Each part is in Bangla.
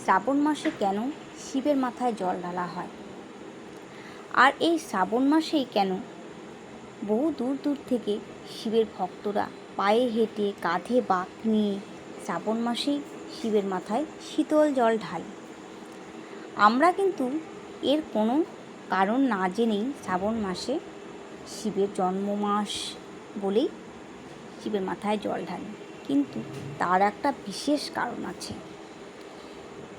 শ্রাবণ মাসে কেন শিবের মাথায় জল ঢালা হয়, আর এই শ্রাবণ মাসেই কেন বহু দূর দূর থেকে শিবের ভক্তরা পায়ে হেঁটে কাঁধে বাঁক নিয়ে শ্রাবণ মাসেই শিবের মাথায় শীতল জল ঢালে। আমরা কিন্তু এর কোনো কারণ না জেনেই শ্রাবণ মাসে শিবের জন্ম মাস বলেই শিবের মাথায় জল ঢালি, কিন্তু তার একটা বিশেষ কারণ আছে।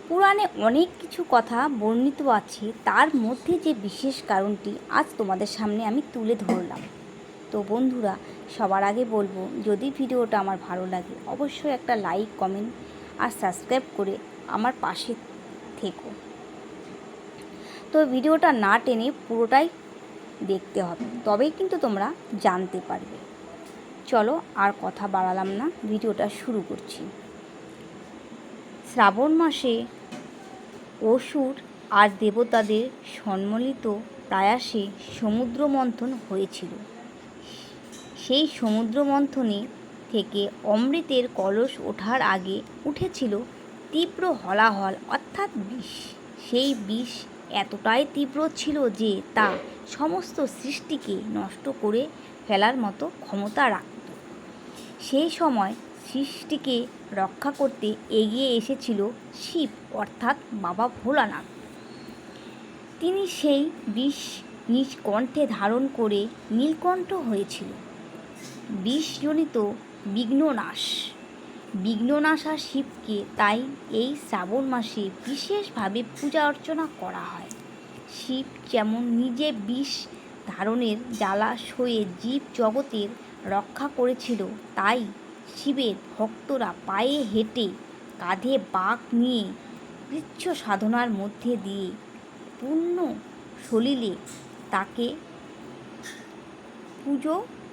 পুরাণে অনেক কিছু কথা বর্ণিত আছে, তার মধ্যে যে বিশেষ কারণটি আজ তোমাদের সামনে আমি তুলে ধরলাম। তো বন্ধুরা, সবার আগে বলবো, যদি ভিডিওটা আমার ভালো লাগে অবশ্যই একটা লাইক, কমেন্ট আর সাবস্ক্রাইব করে আমার পাশে থেকো। তো ভিডিওটা না টেনে পুরোটাই দেখতে হবে, তবেই কিন্তু তোমরা জানতে পারবে। চলো আর কথা বাড়ালাম না, ভিডিওটা শুরু করছি। শ্রাবণ মাসে অসুর আর দেবতাদের সম্মিলিত প্রয়াসে সমুদ্র মন্থন হয়েছিল। সেই সমুদ্র মন্থনে থেকে অমৃতের কলস ওঠার আগে উঠেছিল তীব্র হলাহল, অর্থাৎ বিষ। সেই বিষ এতটাই তীব্র ছিল যে তা সমস্ত সৃষ্টিকে নষ্ট করে ফেলার মতো ক্ষমতা রাখত। সেই সময় সৃষ্টিকে রক্ষা করতে এগিয়ে এসেছিল শিব, অর্থাৎ বাবা ভোলানাথ। তিনি সেই বিষ নিজ কণ্ঠে ধারণ করে নীলকণ্ঠ হয়েছিল। বিষজনিত বিঘ্ননাশা শিবকে তাই এই শ্রাবণ মাসে বিশেষভাবে পূজা অর্চনা করা হয়। শিব যেমন নিজে বিষ ধারণের জ্বালা সয়ে জীব জগতের রক্ষা করেছিল, তাই শিবের ভক্তরা পায়ে হেঁটে কাঁধে বাঁক নিয়ে কৃচ্ছ সাধনার মধ্যে দিয়ে পূর্ণ সলিলে তাকে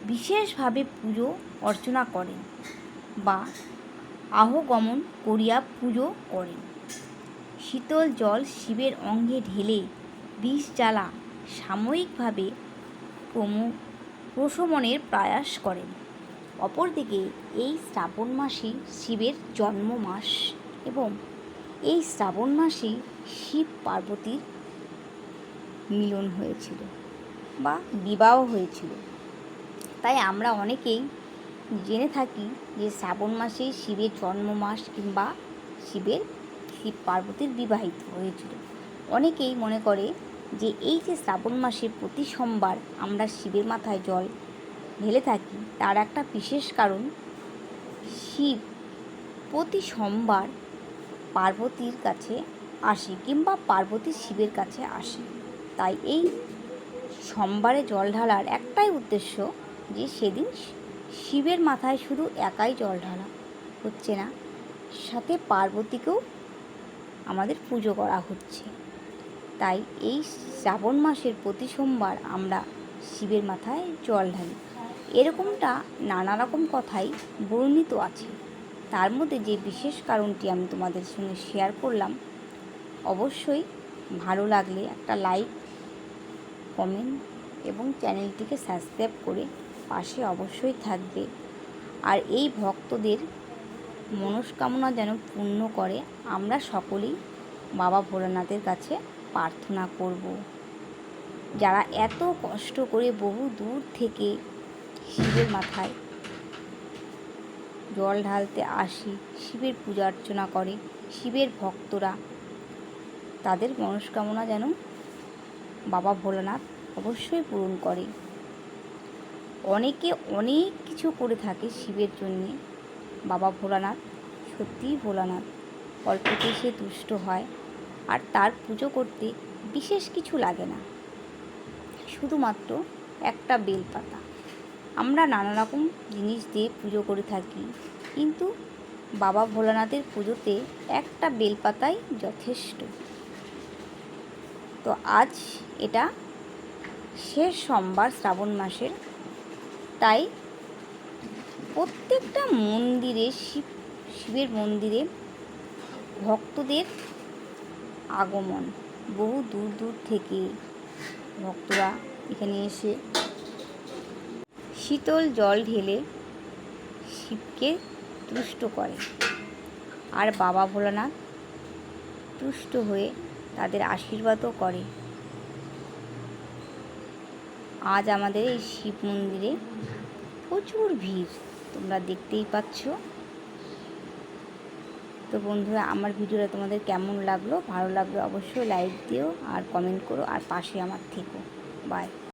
বিশেষভাবে পুজো অর্চনা করেন বা আহগমন করিয়া পুজো করেন। শীতল জল শিবের অঙ্গে ঢেলে বিষ জ্বালা সাময়িকভাবে প্রশমনের প্রয়াস করেন। অপরদিকে এই শ্রাবণ মাসে শিবের জন্ম মাস এবং এই শ্রাবণ মাসে শিব পার্বতীর মিলন হয়েছিল বা বিবাহ হয়েছিল। তাই আমরা অনেকেই জেনে থাকি যে শ্রাবণ মাসে শিবের জন্ম মাস কিংবা শিব পার্বতীর বিবাহিত হয়েছিল। অনেকেই মনে করে যে এই যে শ্রাবণ মাসে প্রতি সোমবার আমরা শিবের মাথায় জল ঢেলে থাকি, তার একটা বিশেষ কারণ, শিব প্রতি সোমবার পার্বতীর কাছে আসে কিংবা পার্বতী শিবের কাছে আসে। তাই এই সোমবারে জল ঢালার একটাই উদ্দেশ্য যে সেদিন শিবের মাথায় শুধু একাই জল ঢালা হচ্ছে না, সাথে পার্বতীকেও আমাদের পুজো করা হচ্ছে। তাই এই শ্রাবণ মাসের প্রতি সোমবার আমরা শিবের মাথায় জল ঢালি। এরকমটা নানা রকম কথাই বর্ণিত আছে, তার মধ্যে যে বিশেষ কারণটি আমি তোমাদের সঙ্গে শেয়ার করলাম। অবশ্যই ভালো লাগলে একটা লাইক, কমেন্ট এবং চ্যানেলটিকে সাবস্ক্রাইব করে পাশে অবশ্যই থাকবে। আর এই ভক্তদের মনস্কামনা যেন পূর্ণ করে আমরা সকলেই বাবা ভোলানাথের কাছে প্রার্থনা করব। যারা এত কষ্ট করে বহু দূর থেকে শিবের মাথায় জল ঢালতে আসে, শিবের পূজা অর্চনা করে, শিবের ভক্তরা, তাদের মনস্কামনা যেন বাবা ভোলানাথ অবশ্যই পূরণ করে। অনেকে অনেক কিছু করে থাকে শিবের জন্যে। বাবা ভোলানাথ সত্যিই ভোলানাথ, অল্পতেই সে তুষ্ট হয়। আর তার পুজো করতে বিশেষ কিছু লাগে না, শুধুমাত্র একটা বেলপাতা। আমরা নানা রকম জিনিস দিয়ে পুজো করে থাকি, কিন্তু বাবা ভোলানাথের পুজোতে একটা বেলপাতাই যথেষ্ট। তো আজ এটা শেষ সোমবার শ্রাবণ মাসের, তাই প্রত্যেকটা মন্দিরে শিবের মন্দিরে ভক্তদের আগমন। বহু দূর দূর থেকে ভক্তরা এখানে এসে শীতল জল ঢেলে শিবকে তুষ্ট করে। আর বাবা ভোলানাথ তুষ্ট হয়ে তাদের আশীর্বাদও করে। আজ আমাদের এই শিব মন্দিরে প্রচুর ভিড়, তোমরা দেখতেই পাচ্ছ। তো বন্ধুরা, আমার ভিডিওটা তোমাদের কেমন লাগলো? ভালো লাগলে অবশ্যই লাইক দিও আর কমেন্ট করো, আর পাশে আমার থেকো। বাই।